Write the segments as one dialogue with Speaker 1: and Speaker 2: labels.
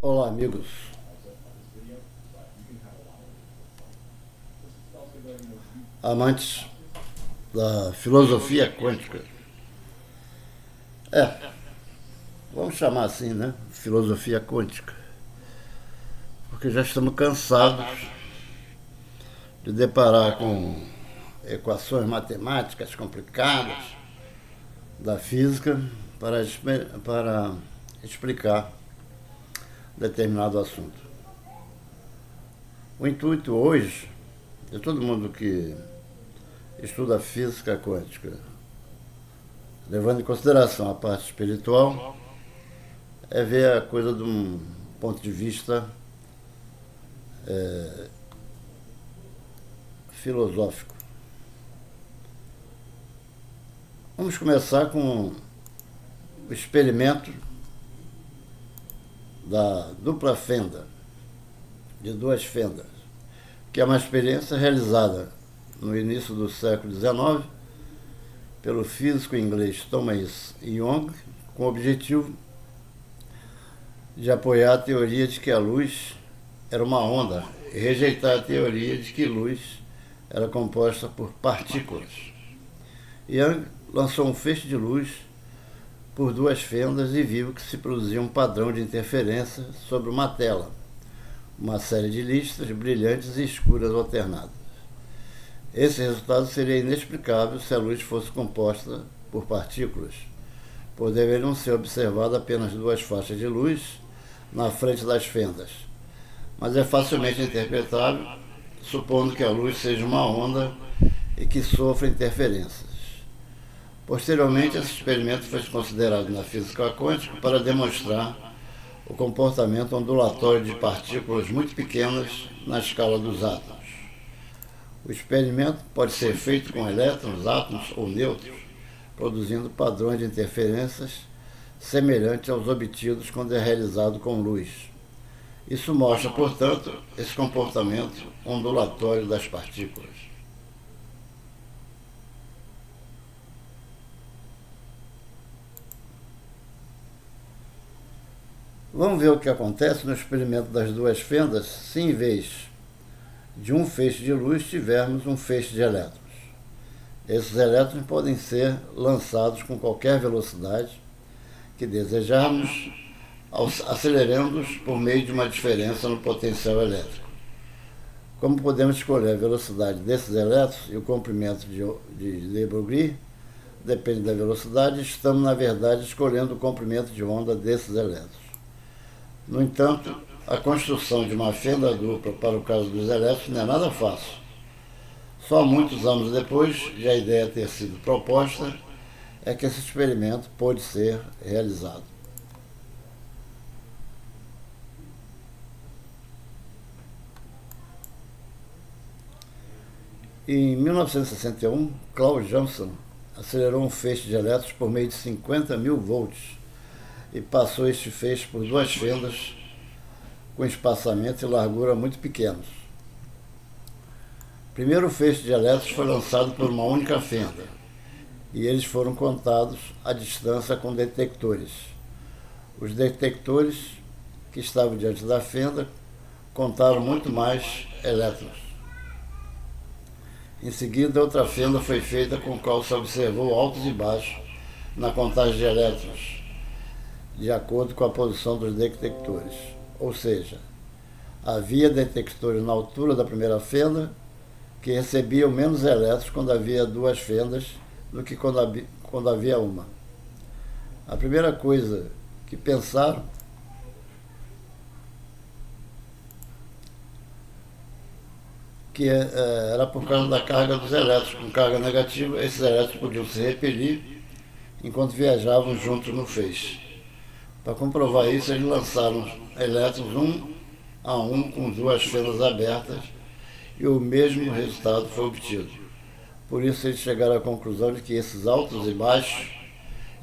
Speaker 1: Olá, amigos. Amantes da filosofia quântica. É, vamos chamar assim, né? Filosofia quântica. Porque já estamos cansados de deparar com equações matemáticas complicadas da física para explicar determinado assunto. O intuito hoje de todo mundo que estuda física quântica, levando em consideração a parte espiritual, é ver a coisa de um ponto de vista filosófico. Vamos começar com o experimento da dupla fenda, de duas fendas, que é uma experiência realizada no início do século XIX pelo físico inglês Thomas Young, com o objetivo de apoiar a teoria de que a luz era uma onda e rejeitar a teoria de que luz era composta por partículas. Young lançou um feixe de luz por duas fendas e viu que se produzia um padrão de interferência sobre uma tela, uma série de listras brilhantes e escuras alternadas. Esse resultado seria inexplicável se a luz fosse composta por partículas, pois deveriam ser observadas apenas duas faixas de luz na frente das fendas, mas é facilmente interpretável, supondo que a luz seja uma onda e que sofra interferências. Posteriormente, esse experimento foi considerado na física quântica para demonstrar o comportamento ondulatório de partículas muito pequenas na escala dos átomos. O experimento pode ser feito com elétrons, átomos ou nêutrons, produzindo padrões de interferências semelhantes aos obtidos quando é realizado com luz. Isso mostra, portanto, esse comportamento ondulatório das partículas. Vamos ver o que acontece no experimento das duas fendas se, em vez de um feixe de luz, tivermos um feixe de elétrons. Esses elétrons podem ser lançados com qualquer velocidade que desejarmos, acelerando-os por meio de uma diferença no potencial elétrico. Como podemos escolher a velocidade desses elétrons e o comprimento de de Broglie, depende da velocidade, estamos, na verdade, escolhendo o comprimento de onda desses elétrons. No entanto, a construção de uma fenda dupla para o caso dos elétrons não é nada fácil. Só muitos anos depois de a ideia ter sido proposta é que esse experimento pôde ser realizado. Em 1961, Claude Johnson acelerou um feixe de elétrons por meio de 50.000 volts e passou este feixe por duas fendas com espaçamento e largura muito pequenos. Primeiro, o feixe de elétrons foi lançado por uma única fenda e eles foram contados à distância com detectores. Os detectores que estavam diante da fenda contaram muito mais elétrons. Em seguida, outra fenda foi feita com a qual se observou altos e baixos na contagem de elétrons, de acordo com a posição dos detectores. Ou seja, havia detectores na altura da primeira fenda que recebiam menos elétrons quando havia duas fendas do que quando havia uma. A primeira coisa que pensaram que era por causa da carga dos elétrons. Com carga negativa, esses elétrons podiam se repelir enquanto viajavam juntos no feixe. Para comprovar isso, eles lançaram elétrons um a um com duas fendas abertas e o mesmo resultado foi obtido. Por isso, eles chegaram à conclusão de que esses altos e baixos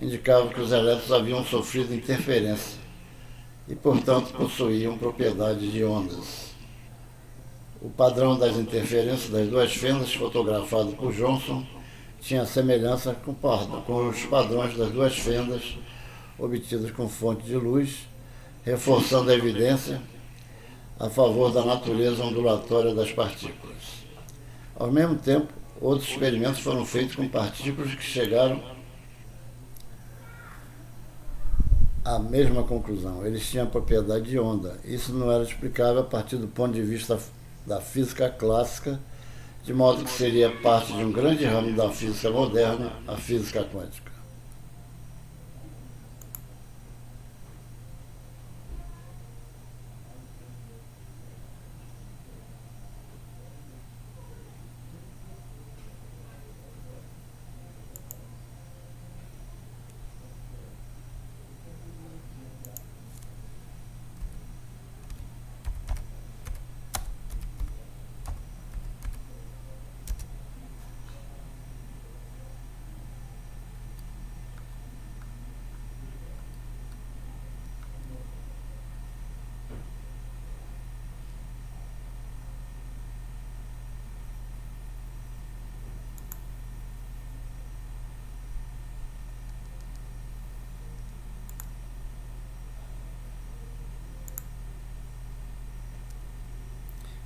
Speaker 1: indicavam que os elétrons haviam sofrido interferência e, portanto, possuíam propriedades de ondas. O padrão das interferências das duas fendas, fotografado por Johnson, tinha semelhança com os padrões das duas fendas obtidos com fonte de luz reforçando a evidência a favor da natureza ondulatória das partículas. Ao mesmo tempo, outros experimentos foram feitos com partículas que chegaram à mesma conclusão. Eles tinham a propriedade de onda. Isso não era explicável a partir do ponto de vista da física clássica, de modo que seria parte de um grande ramo da física moderna, a física quântica.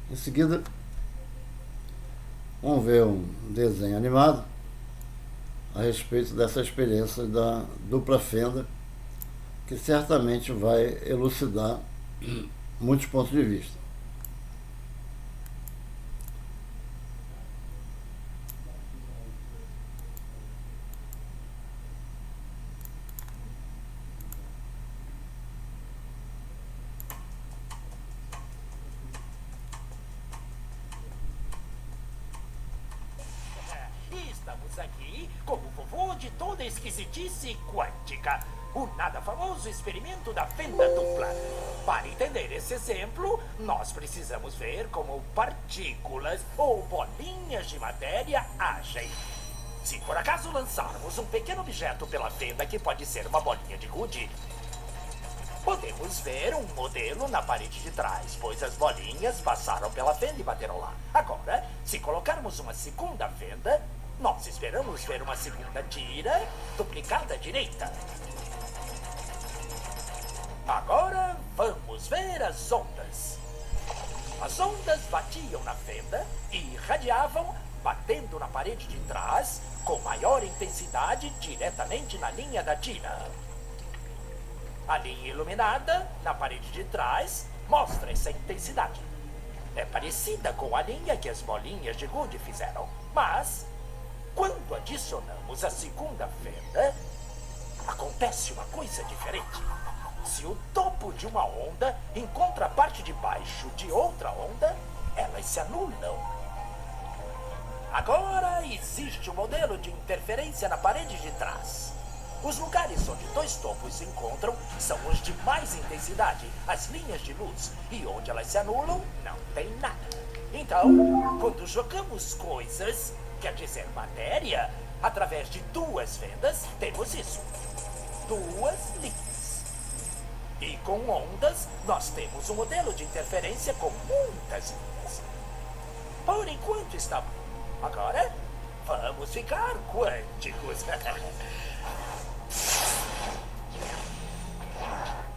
Speaker 1: Em seguida, vamos ver um desenho animado a respeito dessa experiência da dupla fenda, que certamente vai elucidar muitos pontos de vista.
Speaker 2: Estamos aqui com o vovô de toda a esquisitice quântica, o nada famoso experimento da fenda dupla. Para entender esse exemplo, nós precisamos ver como partículas ou bolinhas de matéria agem. Se por acaso lançarmos um pequeno objeto pela fenda que pode ser uma bolinha de gude, podemos ver um modelo na parede de trás, pois as bolinhas passaram pela fenda e bateram lá. Agora, se colocarmos uma segunda fenda, nós esperamos ver uma segunda tira duplicada à direita. Agora, vamos ver as ondas. As ondas batiam na fenda e irradiavam, batendo na parede de trás, com maior intensidade diretamente na linha da tira. A linha iluminada, na parede de trás, mostra essa intensidade. É parecida com a linha que as bolinhas de gude fizeram, mas quando adicionamos a segunda fenda, acontece uma coisa diferente. Se o topo de uma onda encontra a parte de baixo de outra onda, elas se anulam. Agora existe um modelo de interferência na parede de trás. Os lugares onde dois topos se encontram são os de mais intensidade, as linhas de luz, e onde elas se anulam, não tem nada. Então, quando jogamos coisas, quer dizer matéria, através de duas fendas, temos isso. Duas linhas. E com ondas, nós temos um modelo de interferência com muitas linhas. Por enquanto está bom. Agora, vamos ficar quânticos.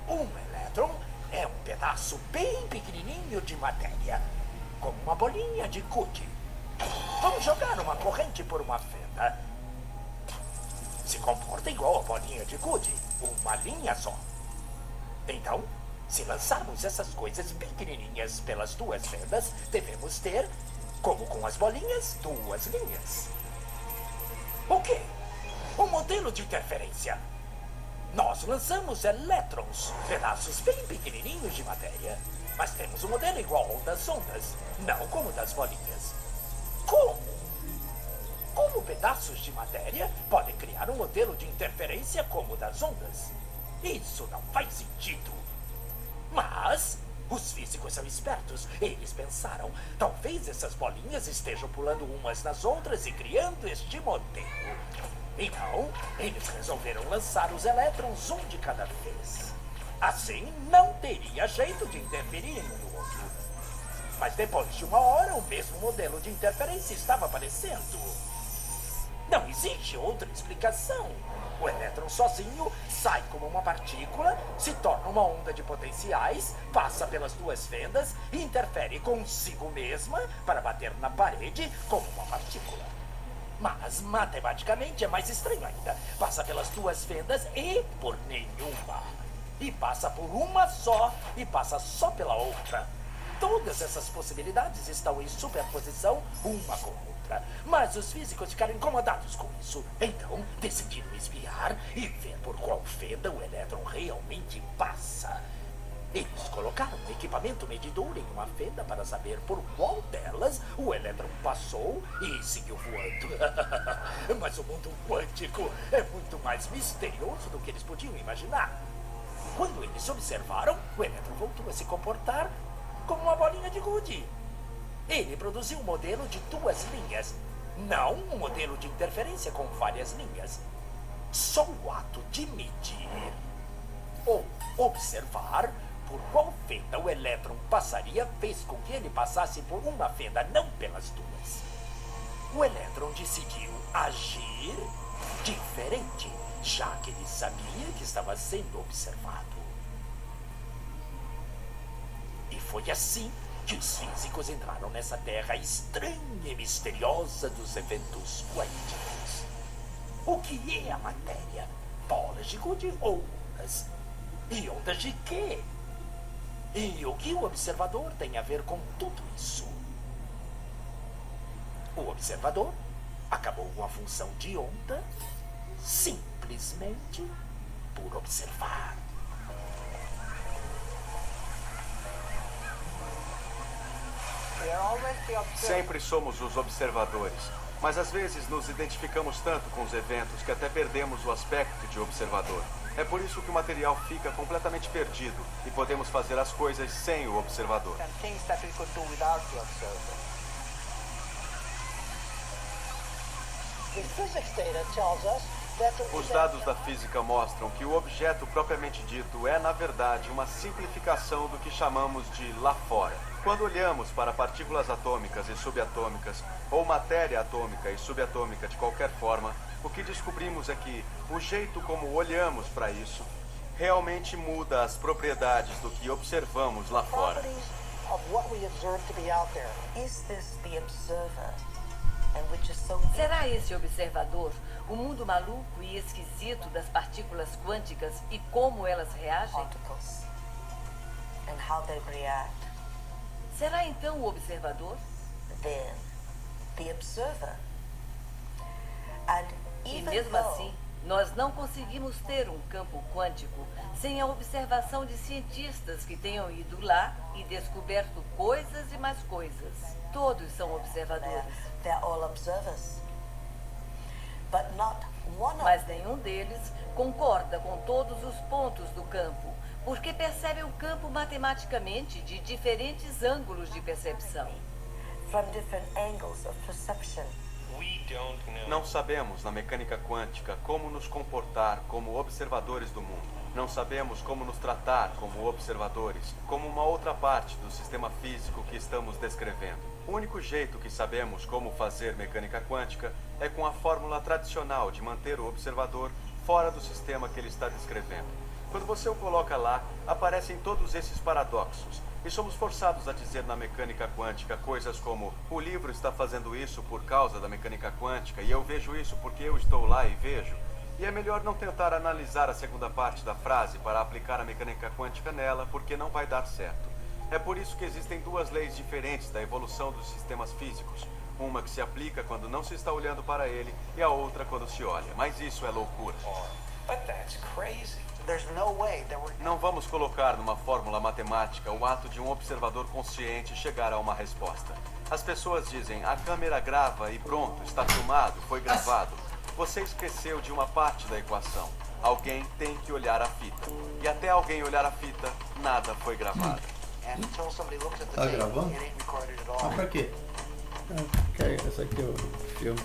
Speaker 2: Um elétron é um pedaço bem pequenininho de matéria, como uma bolinha de gude. Vamos jogar uma corrente por uma fenda. Se comporta igual a bolinha de gude, uma linha só. Então, se lançarmos essas coisas pequenininhas pelas duas fendas, devemos ter, como com as bolinhas, duas linhas. O quê? Um modelo de interferência. Nós lançamos elétrons, pedaços bem pequenininhos de matéria, mas temos um modelo igual ao das ondas, não como das bolinhas. Como? Como pedaços de matéria podem criar um modelo de interferência como o das ondas? Isso não faz sentido. Mas os físicos são espertos. Eles pensaram, talvez essas bolinhas estejam pulando umas nas outras e criando este modelo. Então, eles resolveram lançar os elétrons um de cada vez. Assim, não teria jeito de interferir um no outro. Mas depois de uma hora, o mesmo modelo de interferência estava aparecendo. Não existe outra explicação. O elétron sozinho sai como uma partícula, se torna uma onda de potenciais, passa pelas duas fendas e interfere consigo mesma para bater na parede como uma partícula. Mas, matematicamente, é mais estranho ainda. Passa pelas duas fendas e por nenhuma. E passa por uma só e passa só pela outra. Todas essas possibilidades estão em superposição uma com a outra. Mas os físicos ficaram incomodados com isso. Então, decidiram espiar e ver por qual fenda o elétron realmente passa. Eles colocaram um equipamento medidor em uma fenda para saber por qual delas o elétron passou e seguiu voando. Mas o mundo quântico é muito mais misterioso do que eles podiam imaginar. Quando eles observaram, o elétron voltou a se comportar como uma bolinha de gude. Ele produziu um modelo de duas linhas, não um modelo de interferência com várias linhas. Só o ato de medir ou observar por qual fenda o elétron passaria fez com que ele passasse por uma fenda, não pelas duas. O elétron decidiu agir diferente, já que ele sabia que estava sendo observado. E foi assim que os físicos entraram nessa terra estranha e misteriosa dos eventos quânticos. O que é a matéria? Bolas de gude ou ondas? E ondas de quê? E o que o observador tem a ver com tudo isso? O observador acabou com a função de onda simplesmente por observar.
Speaker 3: Sempre somos os observadores, mas às vezes nos identificamos tanto com os eventos que até perdemos o aspecto de observador. É por isso que o material fica completamente perdido e podemos fazer as coisas sem o observador. Os dados da física mostram que o objeto propriamente dito é, na verdade, uma simplificação do que chamamos de lá fora. Quando olhamos para partículas atômicas e subatômicas, ou matéria atômica e subatômica de qualquer forma, o que descobrimos é que o jeito como olhamos para isso realmente muda as propriedades do que observamos lá fora.
Speaker 4: Será esse observador o mundo maluco e esquisito das partículas quânticas e como elas reagem? Será então o observador? E mesmo assim, nós não conseguimos ter um campo quântico sem a observação de cientistas que tenham ido lá e descoberto coisas e mais coisas. Todos são observadores. Mas nenhum deles concorda com todos os pontos do campo, porque percebe o campo matematicamente de diferentes ângulos de percepção.
Speaker 3: Não sabemos, na mecânica quântica, como nos comportar como observadores do mundo. Não sabemos como nos tratar como observadores, como uma outra parte do sistema físico que estamos descrevendo. O único jeito que sabemos como fazer mecânica quântica é com a fórmula tradicional de manter o observador fora do sistema que ele está descrevendo. Quando você o coloca lá, aparecem todos esses paradoxos. E somos forçados a dizer na mecânica quântica coisas como: o livro está fazendo isso por causa da mecânica quântica e eu vejo isso porque eu estou lá e vejo. E é melhor não tentar analisar a segunda parte da frase para aplicar a mecânica quântica nela, porque não vai dar certo. É por isso que existem duas leis diferentes da evolução dos sistemas físicos. Uma que se aplica quando não se está olhando para ele e a outra quando se olha. Mas isso é loucura. Não vamos colocar numa fórmula matemática o ato de um observador consciente chegar a uma resposta. As pessoas dizem: a câmera grava e pronto, está filmado, foi gravado. Você esqueceu de uma parte da equação. Alguém tem que olhar a fita. E até alguém olhar a fita, nada foi gravado.
Speaker 1: Tá gravando? Ah, pra quê? Esse aqui é o filme.